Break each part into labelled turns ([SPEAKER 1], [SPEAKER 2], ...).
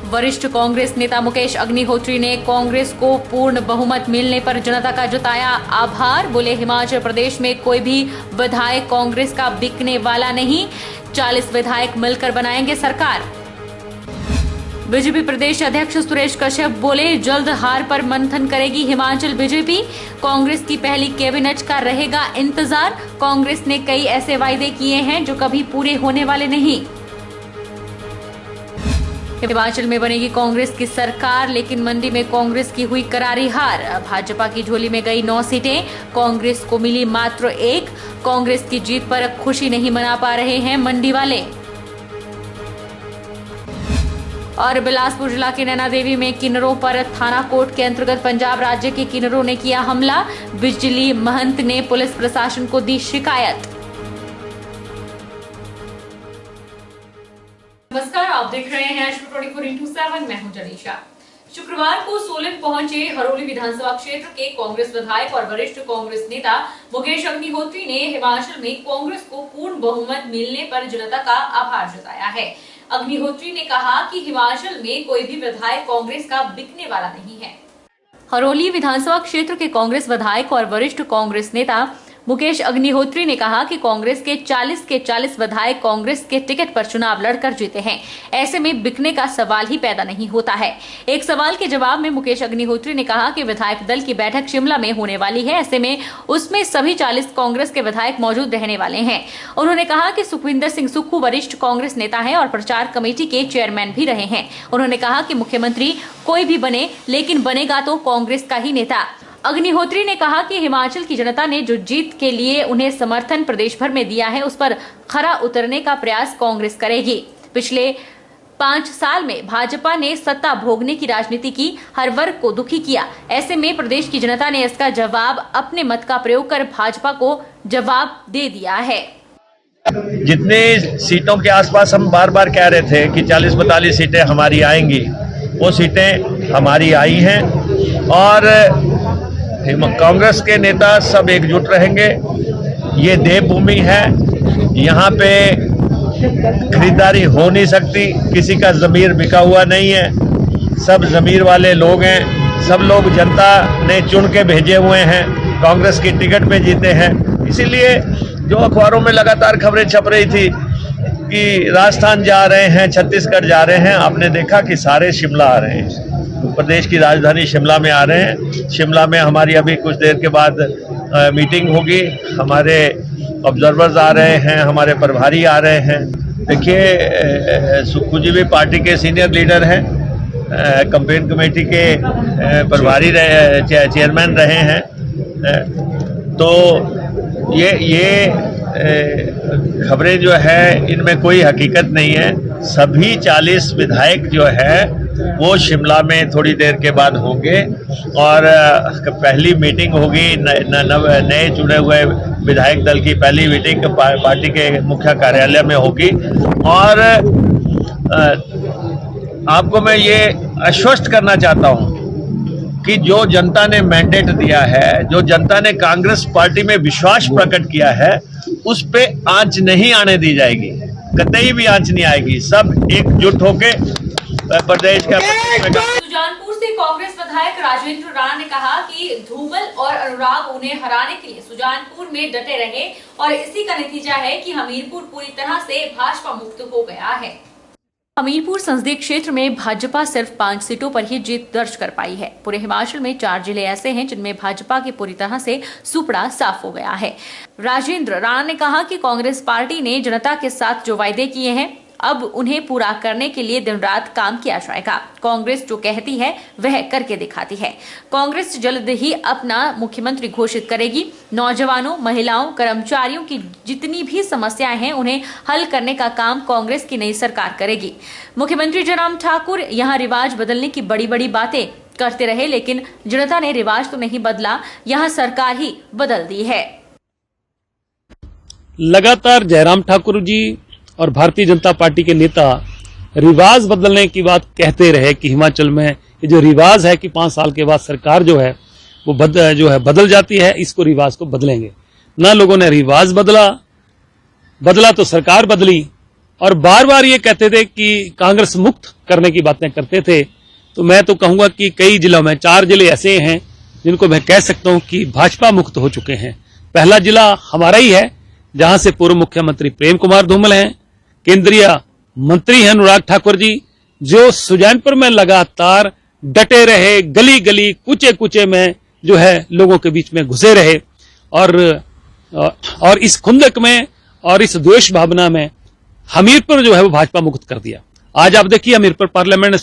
[SPEAKER 1] वरिष्ठ कांग्रेस नेता मुकेश अग्निहोत्री ने कांग्रेस को पूर्ण बहुमत मिलने पर जनता का जताया आभार। बोले, हिमाचल प्रदेश में कोई भी विधायक कांग्रेस का बिकने वाला नहीं, 40 विधायक मिलकर बनाएंगे सरकार। बीजेपी प्रदेश अध्यक्ष सुरेश कश्यप बोले, जल्द हार पर मंथन करेगी हिमाचल बीजेपी, कांग्रेस की पहली कैबिनेट का रहेगा इंतजार। कांग्रेस ने कई ऐसे वायदे किए हैं जो कभी पूरे होने वाले नहीं। हिमाचल में बनेगी कांग्रेस की सरकार, लेकिन मंडी में कांग्रेस की हुई करारी हार। भाजपा की झोली में गई 9 सीटें, कांग्रेस को मिली मात्र 1। कांग्रेस की जीत पर खुशी नहीं मना पा रहे हैं मंडी वाले। और बिलासपुर जिला के नैना देवी में किन्नरों पर थाना कोट के अंतर्गत पंजाब राज्य के किन्नरों ने किया हमला। बिजली महंत ने पुलिस प्रशासन को दी शिकायत। नमस्कार, आप देख रहे हैं 24x7। मैं हूं जनीशा। शुक्रवार को सोलन पहुंचे हरोली विधानसभा क्षेत्र के कांग्रेस विधायक और वरिष्ठ कांग्रेस नेता मुकेश अग्निहोत्री ने हिमाचल में कांग्रेस को पूर्ण बहुमत मिलने पर जनता का आभार जताया है। अग्निहोत्री ने कहा कि हिमाचल में कोई भी विधायक कांग्रेस का बिकने वाला नहीं है। हरोली विधानसभा क्षेत्र के कांग्रेस विधायक और वरिष्ठ कांग्रेस नेता मुकेश अग्निहोत्री ने कहा कि कांग्रेस के 40 विधायक कांग्रेस के टिकट पर चुनाव लड़कर जीते हैं। ऐसे में बिकने का सवाल ही पैदा नहीं होता है। एक सवाल के जवाब में मुकेश अग्निहोत्री ने कहा कि विधायक दल की बैठक शिमला में होने वाली है। ऐसे में उसमें सभी 40 कांग्रेस के विधायक मौजूद रहने वाले हैं। उन्होंने कहा कि सुखविंदर सिंह सुक्खू वरिष्ठ कांग्रेस नेता है और प्रचार कमेटी के चेयरमैन भी रहे हैं। उन्होंने कहा कि मुख्यमंत्री कोई भी बने, लेकिन बनेगा तो कांग्रेस का ही नेता। अग्निहोत्री ने कहा कि हिमाचल की जनता ने जो जीत के लिए उन्हें समर्थन प्रदेश भर में दिया है, उस पर खरा उतरने का प्रयास कांग्रेस करेगी। पिछले 5 साल में भाजपा ने सत्ता भोगने की राजनीति की, हर वर्ग को दुखी किया। ऐसे में प्रदेश की जनता ने इसका जवाब अपने मत का प्रयोग कर भाजपा को जवाब दे दिया है।
[SPEAKER 2] जितने सीटों के आसपास हम बार बार कह रहे थे कि 40-42 सीटें हमारी आएंगी, वो सीटें हमारी आई हैं और कांग्रेस के नेता सब एकजुट रहेंगे। ये देवभूमि है, यहाँ पे खरीदारी हो नहीं सकती, किसी का ज़मीर बिका हुआ नहीं है, सब ज़मीर वाले लोग हैं। सब लोग जनता ने चुन के भेजे हुए हैं, कांग्रेस की टिकट पे जीते हैं। इसीलिए जो अखबारों में लगातार खबरें छप रही थी कि राजस्थान जा रहे हैं, छत्तीसगढ़ जा रहे हैं, आपने देखा कि सारे शिमला आ रहे हैं। प्रदेश की राजधानी शिमला में आ रहे हैं। शिमला में हमारी अभी कुछ देर के बाद मीटिंग होगी। हमारे ऑब्जर्वर्स आ रहे हैं, हमारे प्रभारी आ रहे हैं। देखिए, सुक्खू जी भी पार्टी के सीनियर लीडर हैं, कैंपेन कमेटी के प्रभारी चेयरमैन रहे हैं। तो ये खबरें जो है, इनमें कोई हकीकत नहीं है। सभी 40 विधायक जो है वो शिमला में थोड़ी देर के बाद होंगे और पहली मीटिंग होगी। नए चुने हुए विधायक दल की पहली मीटिंग पार्टी के मुख्य कार्यालय में होगी। और आपको मैं ये आश्वस्त करना चाहता हूँ कि जो जनता ने मैंडेट दिया है, जो जनता ने कांग्रेस पार्टी में विश्वास प्रकट किया है, उस पे आंच नहीं आने दी जाएगी, कतई भी आंच नहीं आएगी। सब एकजुट होके प्रदेश का।
[SPEAKER 1] सुजानपुर से कांग्रेस विधायक राजेंद्र राणा ने कहा कि धूमल और अनुराग उन्हें हराने के लिए सुजानपुर में डटे रहे और इसी का नतीजा है कि हमीरपुर पूरी तरह से भाजपा मुक्त हो गया है। हमीरपुर संसदीय क्षेत्र में भाजपा सिर्फ 5 सीटों पर ही जीत दर्ज कर पाई है। पूरे हिमाचल में 4 जिले ऐसे हैं जिनमें भाजपा की पूरी तरह से सुपड़ा साफ हो गया है। राजेंद्र राणा ने कहा कि कांग्रेस पार्टी ने जनता के साथ जो वायदे किए हैं, अब उन्हें पूरा करने के लिए दिन रात काम किया जाएगा। कांग्रेस जो कहती है वह करके दिखाती है। कांग्रेस जल्द ही अपना मुख्यमंत्री घोषित करेगी। नौजवानों, महिलाओं, कर्मचारियों की जितनी भी समस्याएं हैं, उन्हें हल करने का काम कांग्रेस की नई सरकार करेगी। मुख्यमंत्री जयराम ठाकुर यहाँ रिवाज बदलने की बड़ी बड़ी बातें करते रहे, लेकिन जनता ने रिवाज तो नहीं बदला, यहाँ सरकार ही बदल दी है।
[SPEAKER 3] लगातार जयराम ठाकुर जी और भारतीय जनता पार्टी के नेता रिवाज बदलने की बात कहते रहे कि हिमाचल में ये जो रिवाज है कि 5 साल के बाद सरकार जो है वो बदल जाती है, इसको रिवाज को बदलेंगे। ना लोगों ने रिवाज बदला तो सरकार बदली। और बार बार ये कहते थे कि कांग्रेस मुक्त करने की बातें करते थे। तो मैं तो कहूंगा कि कई जिलों में 4 जिले ऐसे हैं जिनको मैं कह सकता हूं कि भाजपा मुक्त हो चुके हैं। पहला जिला हमारा ही है, जहां से पूर्व मुख्यमंत्री प्रेम कुमार धूमल हैं, केंद्रीय मंत्री हैं अनुराग ठाकुर जी, जो सुजानपुर में लगातार डटे रहे, गली गली कूचे कूचे में जो है लोगों के बीच में घुसे रहे और इस खुंदक में और इस द्वेष भावना में हमीरपुर जो है वो भाजपा मुक्त कर दिया। आज आप देखिए हमीरपुर पार्लियामेंट में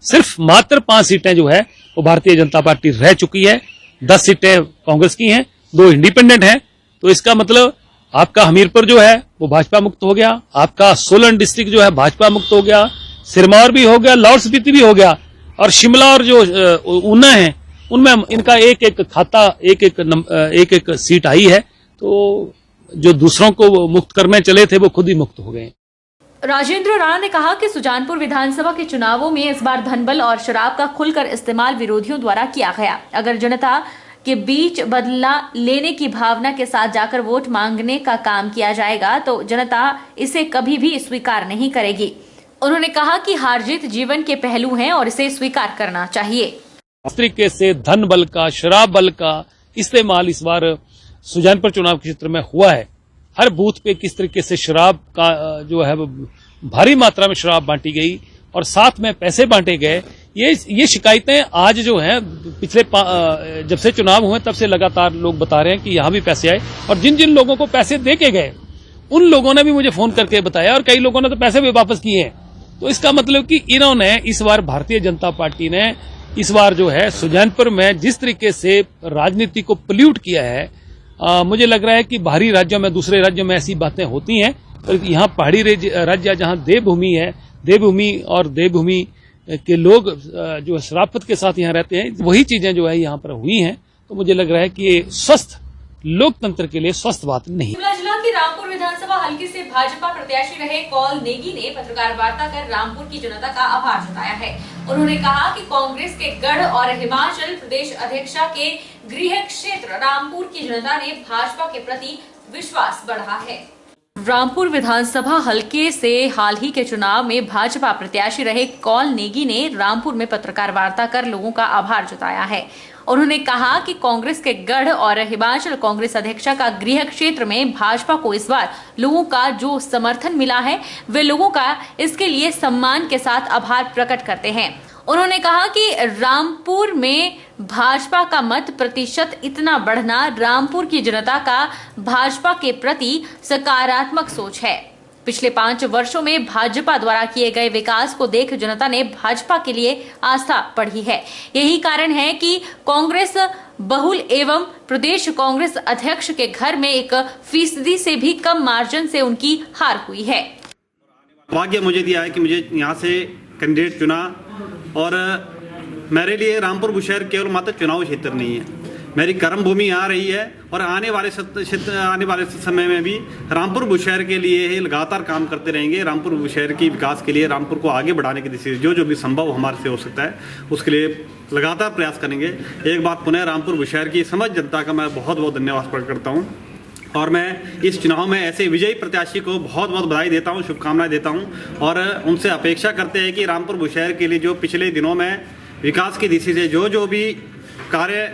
[SPEAKER 3] सिर्फ मात्र 5 सीटें जो है वो भारतीय जनता पार्टी रह चुकी है। 10 सीटें कांग्रेस की हैं, 2 इंडिपेंडेंट हैं। तो इसका मतलब आपका हमीरपुर जो है वो भाजपा मुक्त हो गया, आपका सोलन डिस्ट्रिक्ट जो है भाजपा मुक्त हो गया, सिरमौर भी हो गया, लाहौल स्पीति भी हो गया, और शिमला और जो ऊना है उनमें इनका एक एक सीट आई है। तो जो दूसरों को मुक्त करने चले थे वो खुद ही मुक्त हो गए।
[SPEAKER 1] राजेंद्र राणा ने कहा कि सुजानपुर विधानसभा के चुनावों में इस बार धनबल और शराब का खुलकर इस्तेमाल विरोधियों द्वारा किया गया। अगर जनता के बीच बदला लेने की भावना के साथ जाकर वोट मांगने का काम किया जाएगा तो जनता इसे कभी भी स्वीकार नहीं करेगी। उन्होंने कहा कि हार जीत जीवन के पहलू हैं और इसे स्वीकार करना चाहिए।
[SPEAKER 3] इस तरीके से धन बल का, शराब बल का इस्तेमाल इस बार सुजानपुर चुनाव क्षेत्र में हुआ है। हर बूथ पे किस तरीके से शराब का जो है भारी मात्रा में शराब बांटी गई और साथ में पैसे बांटे गए। ये शिकायतें आज जो है पिछले जब से चुनाव हुए तब से लगातार लोग बता रहे हैं कि यहां भी पैसे आए, और जिन जिन लोगों को पैसे दे के गए उन लोगों ने भी मुझे फोन करके बताया, और कई लोगों ने तो पैसे भी वापस किए हैं। तो इसका मतलब कि इन्होंने इस बार भारतीय जनता पार्टी ने इस बार जो है सुजानपुर में जिस तरीके से राजनीति को पोल्यूट किया है, मुझे लग रहा है कि बाहरी राज्यों में, दूसरे राज्यों में ऐसी बातें होती हैं, पर यहाँ पहाड़ी राज्य जहाँ देवभूमि है, देवभूमि के लोग जो शराफत के साथ यहाँ रहते हैं, वही चीजें जो है यहाँ पर हुई हैं। तो मुझे लग रहा है कि ये स्वस्थ लोकतंत्र के लिए स्वस्थ बात नहीं।
[SPEAKER 1] शिमला जिला के रामपुर विधानसभा हलके से भाजपा प्रत्याशी रहे कौल नेगी ने पत्रकार वार्ता कर रामपुर की जनता का आभार जताया है। उन्होंने कहा कि कांग्रेस के गढ़ और हिमाचल प्रदेश अध्यक्षा के गृह क्षेत्र रामपुर की जनता ने भाजपा के प्रति विश्वास बढ़ा है। रामपुर विधानसभा हलके से हाल ही के चुनाव में भाजपा प्रत्याशी रहे कौल नेगी ने रामपुर में पत्रकार वार्ता कर लोगों का आभार जताया है। उन्होंने कहा कि कांग्रेस के गढ़ और हिमाचल कांग्रेस अध्यक्षा का गृह क्षेत्र में भाजपा को इस बार लोगों का जो समर्थन मिला है, वे लोगों का इसके लिए सम्मान के साथ आभार प्रकट करते हैं। उन्होंने कहा कि रामपुर में भाजपा का मत प्रतिशत इतना बढ़ना रामपुर की जनता का भाजपा के प्रति सकारात्मक सोच है। पिछले 5 वर्षों में भाजपा द्वारा किए गए विकास को देख जनता ने भाजपा के लिए आस्था बढ़ी है। यही कारण है कि कांग्रेस बहुल एवं प्रदेश कांग्रेस अध्यक्ष के घर में 1% से भी कम मार्जिन से उनकी हार हुई है।
[SPEAKER 4] भाग्य मुझे दिया है कि मुझे यहाँ से कैंडिडेट चुना, और मेरे लिए रामपुर बुशहर केवल मात्र चुनाव क्षेत्र नहीं है, मेरी कर्म भूमि यहाँ रही है, और आने वाले समय में भी रामपुर बुशहर के लिए ही लगातार काम करते रहेंगे। रामपुर बुशहर की विकास के लिए, रामपुर को आगे बढ़ाने की दिशा जो भी संभव हमारे से हो सकता है उसके लिए लगातार प्रयास करेंगे। एक बात पुनः रामपुर बुशहर की समझ जनता का मैं बहुत बहुत धन्यवाद प्रकट करता हूँ, और मैं इस चुनाव में ऐसे विजयी प्रत्याशी को बहुत बहुत बधाई देता हूँ, शुभकामनाएं देता हूँ, और उनसे अपेक्षा करते हैं कि रामपुर बुशहर के लिए जो पिछले दिनों में विकास की दिशा से जो भी कार्य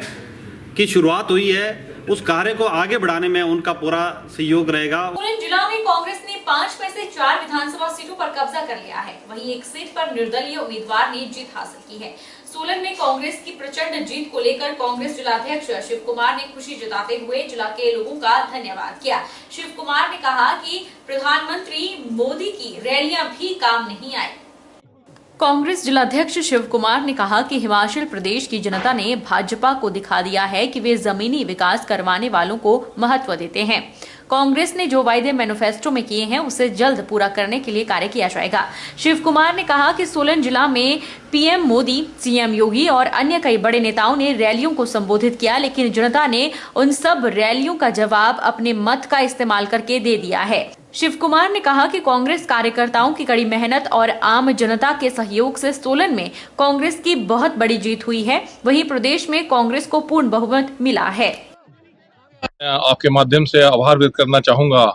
[SPEAKER 4] की शुरुआत हुई है उस कार्य को आगे बढ़ाने में उनका पूरा सहयोग रहेगा।
[SPEAKER 1] सोलन जिला में कांग्रेस ने 5 में से 4 विधानसभा सीटों पर कब्जा कर लिया है। वहीं एक सीट पर निर्दलीय उम्मीदवार ने जीत हासिल की है। सोलन में कांग्रेस की प्रचंड जीत को लेकर कांग्रेस जिलाध्यक्ष शिव कुमार ने खुशी जताते हुए जिला के लोगों का धन्यवाद किया। शिव कुमार ने कहा कि प्रधानमंत्री मोदी की रैलियां भी काम नहीं आई। कांग्रेस जिलाध्यक्ष शिव कुमार ने कहा कि हिमाचल प्रदेश की जनता ने भाजपा को दिखा दिया है कि वे जमीनी विकास करवाने वालों को महत्व देते हैं। कांग्रेस ने जो वायदे मैनिफेस्टो में किए हैं उसे जल्द पूरा करने के लिए कार्य किया जाएगा। शिव कुमार ने कहा कि सोलन जिला में पीएम मोदी, सीएम योगी और अन्य कई बड़े नेताओं ने रैलियों को संबोधित किया, लेकिन जनता ने उन सब रैलियों का जवाब अपने मत का इस्तेमाल करके दे दिया है। शिव कुमार ने कहा कि कांग्रेस कार्यकर्ताओं की कड़ी मेहनत और आम जनता के सहयोग से सोलन में कांग्रेस की बहुत बड़ी जीत हुई है। वहीं प्रदेश में कांग्रेस को पूर्ण बहुमत मिला है।
[SPEAKER 5] आपके माध्यम से आभार व्यक्त करना चाहूँगा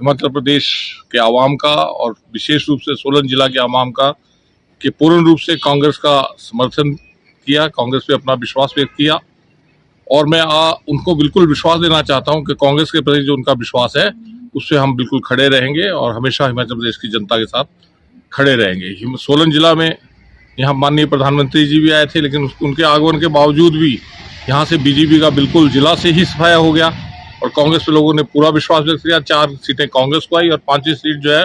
[SPEAKER 5] हिमाचल प्रदेश के आवाम का और विशेष रूप से सोलन जिला के आवाम का कि पूर्ण रूप से कांग्रेस का समर्थन किया, कांग्रेस पे अपना विश्वास व्यक्त किया। और मैं उनको बिल्कुल विश्वास देना चाहता हूं कि कांग्रेस के प्रति जो उनका विश्वास है उससे हम बिल्कुल खड़े रहेंगे और हमेशा हिमाचल प्रदेश की जनता के साथ खड़े रहेंगे। सोलन जिला में यहाँ माननीय प्रधानमंत्री जी भी आए थे, लेकिन उनके आगमन के बावजूद भी यहाँ से बीजेपी का बिल्कुल जिला से ही सफाया हो गया और कांग्रेस पे लोगों ने पूरा विश्वास व्यक्त किया। 4 सीटें कांग्रेस को आई और 5वीं सीट जो है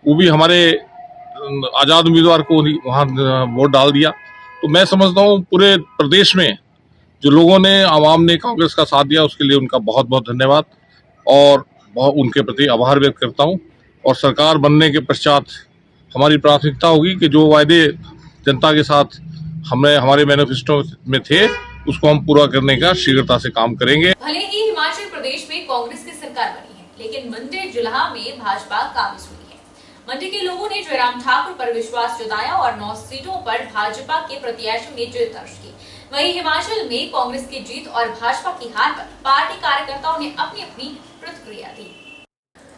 [SPEAKER 5] वो भी हमारे आजाद उम्मीदवार को वहाँ वोट डाल दिया। तो मैं समझता हूँ पूरे प्रदेश में जो लोगों ने, आवाम ने कांग्रेस का साथ दिया उसके लिए उनका बहुत बहुत धन्यवाद और उनके प्रति आभार व्यक्त करता हूँ। और सरकार बनने के पश्चात हमारी प्राथमिकता होगी कि जो वायदे जनता के साथ हमारे मैनिफेस्टो में थे उसको हम पूरा करने का शीघ्रता से काम करेंगे।
[SPEAKER 1] भले ही हिमाचल प्रदेश में कांग्रेस की सरकार बनी है, लेकिन मंडी जिला में भाजपा काबिज हुई है। मंडी के लोगों ने जयराम ठाकुर पर विश्वास जताया और 9 सीटों पर भाजपा के प्रत्याशियों ने जीत दर्ज की। वहीं हिमाचल में कांग्रेस की जीत और भाजपा की हार पर पार्टी कार्यकर्ताओं ने अपनी अपनी प्रतिक्रिया दी।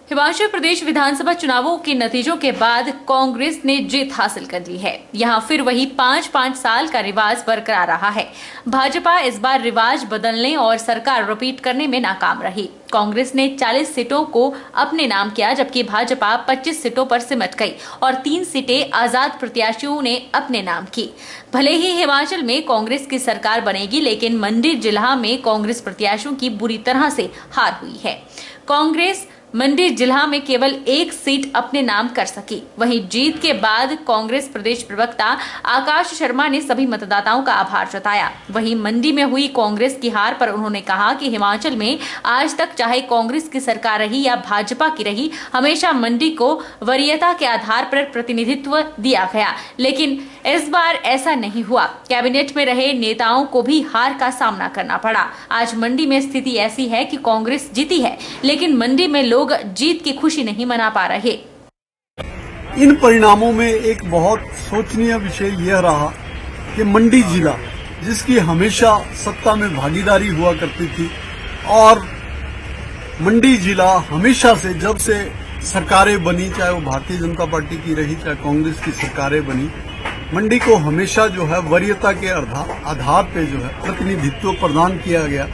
[SPEAKER 1] हिमाचल प्रदेश विधानसभा चुनावों के नतीजों के बाद कांग्रेस ने जीत हासिल कर ली है। यहां फिर वही 5-5 साल का रिवाज बरकरार रहा है। भाजपा इस बार रिवाज बदलने और सरकार रिपीट करने में नाकाम रही। कांग्रेस ने 40 सीटों को अपने नाम किया, जबकि भाजपा 25 सीटों पर सिमट गई और 3 सीटें आजाद प्रत्याशियों ने अपने नाम की। भले ही हिमाचल में कांग्रेस की सरकार बनेगी, लेकिन मंडी जिला में कांग्रेस प्रत्याशियों की बुरी तरह से हार हुई है। कांग्रेस मंडी जिला में केवल 1 सीट अपने नाम कर सकी। वहीं जीत के बाद कांग्रेस प्रदेश प्रवक्ता आकाश शर्मा ने सभी मतदाताओं का आभार जताया। वहीं मंडी में हुई कांग्रेस की हार पर उन्होंने कहा कि हिमाचल में आज तक चाहे कांग्रेस की सरकार रही या भाजपा की रही, हमेशा मंडी को वरीयता के आधार पर प्रतिनिधित्व दिया गया, लेकिन इस बार ऐसा नहीं हुआ। कैबिनेट में रहे नेताओं को भी हार का सामना करना पड़ा। आज मंडी में स्थिति ऐसी है कि कांग्रेस जीती है, लेकिन मंडी में लोग जीत की खुशी नहीं मना पा रहे।
[SPEAKER 6] इन परिणामों में एक बहुत सोचनीय विषय यह रहा कि मंडी जिला, जिसकी हमेशा सत्ता में भागीदारी हुआ करती थी, और मंडी जिला हमेशा से, जब से सरकारें बनी, चाहे वो भारतीय जनता पार्टी की रही चाहे कांग्रेस की सरकारें बनी, मंडी को हमेशा जो है वरीयता के आधार पे जो है प्रतिनिधित्व प्रदान किया गया।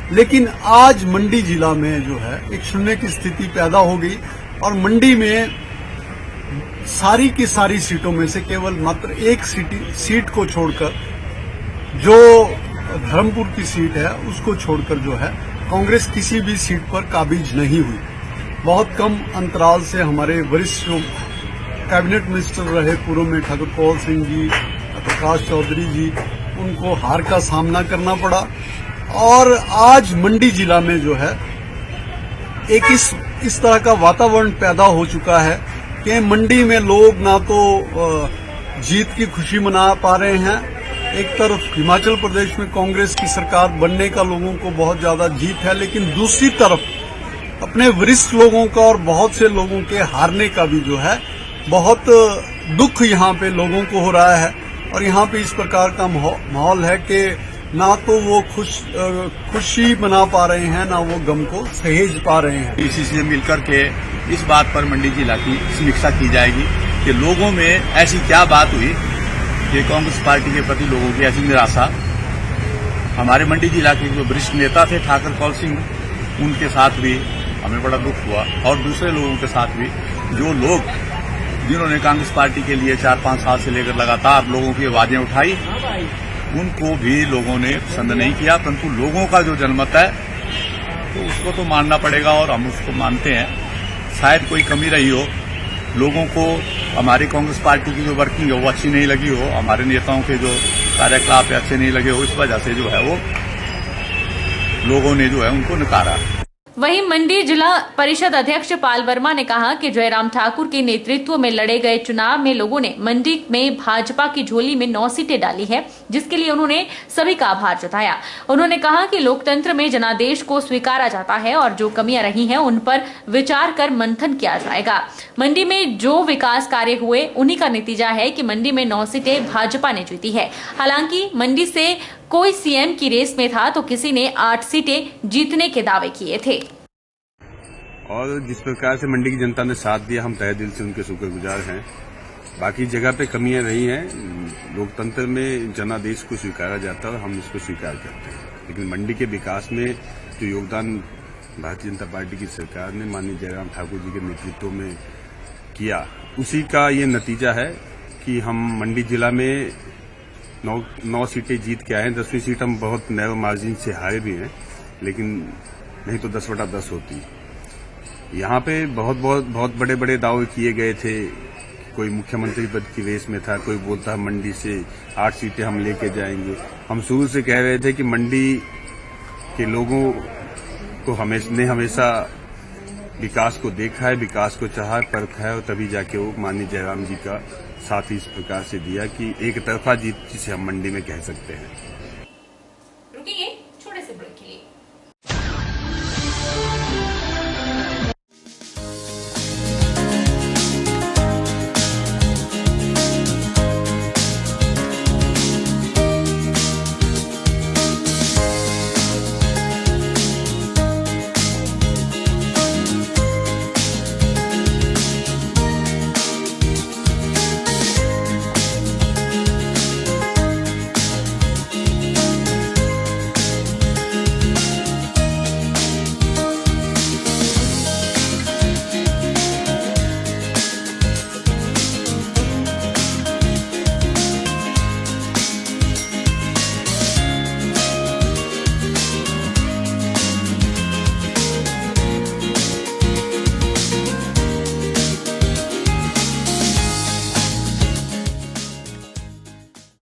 [SPEAKER 6] लेकिन आज मंडी जिला में जो है एक शून्य की स्थिति पैदा हो गई और मंडी में सारी की सारी सीटों में से केवल मात्र 1 सीट को छोड़कर, जो धर्मपुर की सीट है उसको छोड़कर जो है कांग्रेस किसी भी सीट पर काबिज नहीं हुई। बहुत कम अंतराल से हमारे वरिष्ठ कैबिनेट मिनिस्टर रहे पूर्व में ठाकुर कौल सिंह जी, प्रकाश चौधरी जी, उनको हार का सामना करना पड़ा। और आज मंडी जिला में जो है एक इस तरह का वातावरण पैदा हो चुका है कि मंडी में लोग ना तो जीत की खुशी मना पा रहे हैं, एक तरफ हिमाचल प्रदेश में कांग्रेस की सरकार बनने का लोगों को बहुत ज्यादा जीत है, लेकिन दूसरी तरफ अपने वरिष्ठ लोगों का और बहुत से लोगों के हारने का भी जो है बहुत दुख यहाँ पे लोगों को हो रहा है। और यहाँ पे इस प्रकार का माहौल है कि ना तो वो खुशी मना पा रहे हैं, ना वो गम को सहेज पा रहे हैं।
[SPEAKER 7] इसी से मिलकर के इस बात पर मंडी जिला की समीक्षा की जाएगी कि लोगों में ऐसी क्या बात हुई कि कांग्रेस पार्टी के प्रति लोगों की ऐसी निराशा। हमारे मंडी जिला के जो वरिष्ठ नेता थे ठाकुर कौल सिंह, उनके साथ भी हमें बड़ा दुख हुआ और दूसरे लोगों के साथ भी, जो लोग जिन्होंने कांग्रेस पार्टी के लिए 4-5 साल से लेकर लगातार लोगों की आवाजें उठाई, उनको भी लोगों ने पसंद नहीं किया। परंतु लोगों का जो जनमत है तो उसको तो मानना पड़ेगा और हम उसको मानते हैं। शायद कोई कमी रही हो, लोगों को हमारी कांग्रेस पार्टी की जो वर्किंग है वो अच्छी नहीं लगी हो, हमारे नेताओं के जो कार्यकलाप अच्छे नहीं लगे हो, इस वजह से जो है वो लोगों ने जो है उनको नकारा।
[SPEAKER 1] वहीं मंडी जिला परिषद अध्यक्ष पाल वर्मा ने कहा कि जयराम ठाकुर के नेतृत्व में लड़े गए चुनाव में लोगों ने मंडी में भाजपा की झोली में 9 सीटें डाली है, जिसके लिए उन्होंने सभी का आभार जताया। उन्होंने कहा कि लोकतंत्र में जनादेश को स्वीकारा जाता है और जो कमियां रही हैं उन पर विचार कर मंथन किया जाएगा। मंडी में जो विकास कार्य हुए उन्हीं का नतीजा है कि मंडी में 9 सीटें भाजपा ने जीती है। हालांकि मंडी से कोई सीएम की रेस में था तो किसी ने 8 सीटें जीतने के दावे किए थे।
[SPEAKER 8] और जिस प्रकार से मंडी की जनता ने साथ दिया, हम तहे दिल से उनके शुक्रगुजार हैं। बाकी जगह पे कमियां रही हैं। लोकतंत्र में जनादेश को स्वीकारा जाता है और हम इसको स्वीकार करते हैं, लेकिन मंडी के विकास में जो योगदान भारतीय जनता पार्टी की सरकार ने माननीय जयराम ठाकुर जी के नेतृत्व में किया, उसी का ये नतीजा है कि हम मंडी जिला में 9 सीटें जीत के आए हैं। 10वीं सीट हम बहुत नैरो मार्जिन से हारे भी हैं, लेकिन नहीं तो 10/10 होती। यहाँ पे बहुत बड़े बड़े दावे किए गए थे। कोई मुख्यमंत्री पद की रेस में था, कोई बोलता है मंडी से 8 सीटें हम लेके जाएंगे। हम शुरू से कह रहे थे कि मंडी के लोगों को हमेशा विकास को देखा है, विकास को चाहा, परखा है, और तभी जाके वो माननीय जयराम जी का साथ ही इस प्रकार से दिया कि एक तरफा जीत जिसे हम मंडी में कह सकते हैं।
[SPEAKER 1] रुकिए छोटे से ब्रेक के लिए।